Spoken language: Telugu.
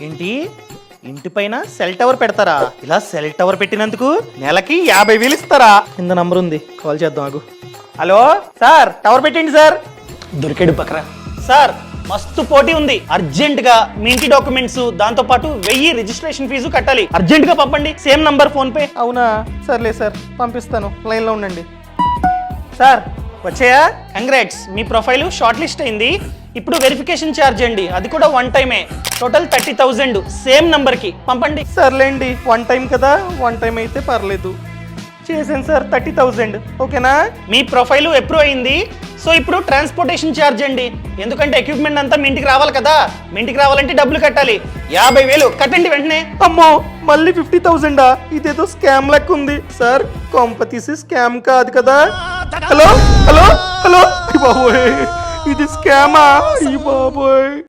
ఏంటి ఇంటి పైన సెల్ టవర్ పెడతారా? ఇలా సెల్ టవర్ పెట్టినందుకు నెలకి 50,000 ఇస్తారా? కింద నంబర్ ఉంది, కాల్ చేద్దాం ఆగు. హలో సార్, టవర్ పెట్టండి సార్. దొరికాడు పక్కన. సార్ మస్తు పోటీ ఉంది, అర్జెంట్ గా మీ ఇంటి డాక్యుమెంట్స్ దాంతో పాటు 1000 రిజిస్ట్రేషన్ ఫీజు కట్టాలి. అర్జెంట్ గా పంపండి. Same number phone pay. అవునా, సర్లే సార్, పంపిస్తాను, లైన్ లో ఉండండి. సార్ వచ్చాయా? కంగ్రాట్స్, మీ ప్రొఫైల్ షార్ట్ లిస్ట్ అయింది. ఇప్పుడు వెరిఫికేషన్ ఛార్జ్ అండి, అది కూడా 1 టైమే. టోటల్ 30,000 సేమ్ నంబర్ కి పంపండి. సర్లేండి, 1 టైం కదా, 1 టైం అయితే పర్లేదు. చేసాను సార్, 30,000 ఓకేనా? మీ ప్రొఫైల్ అప్రూవ్ అయింది. సో ఇప్పుడు ట్రాన్స్పోర్టేషన్ ఛార్జ్ అండి, ఎందుకంటే ఎక్విప్మెంట్ అంతా మీ ఇంటికి రావాలి కదా. మీ ఇంటికి రావాలంటే డబ్బులు కట్టాలి. 50,000 కట్టండి వెంటనే. అమ్మో, మళ్ళీ 50,000? ఇదేదో స్కామ్ లెక్క ఉంది. సార్ కొంప తీసి స్కామ్ కాదు కదా? హలో హలో హలో, బాబోయ్ ఇది స్కామా? బాబోయ్.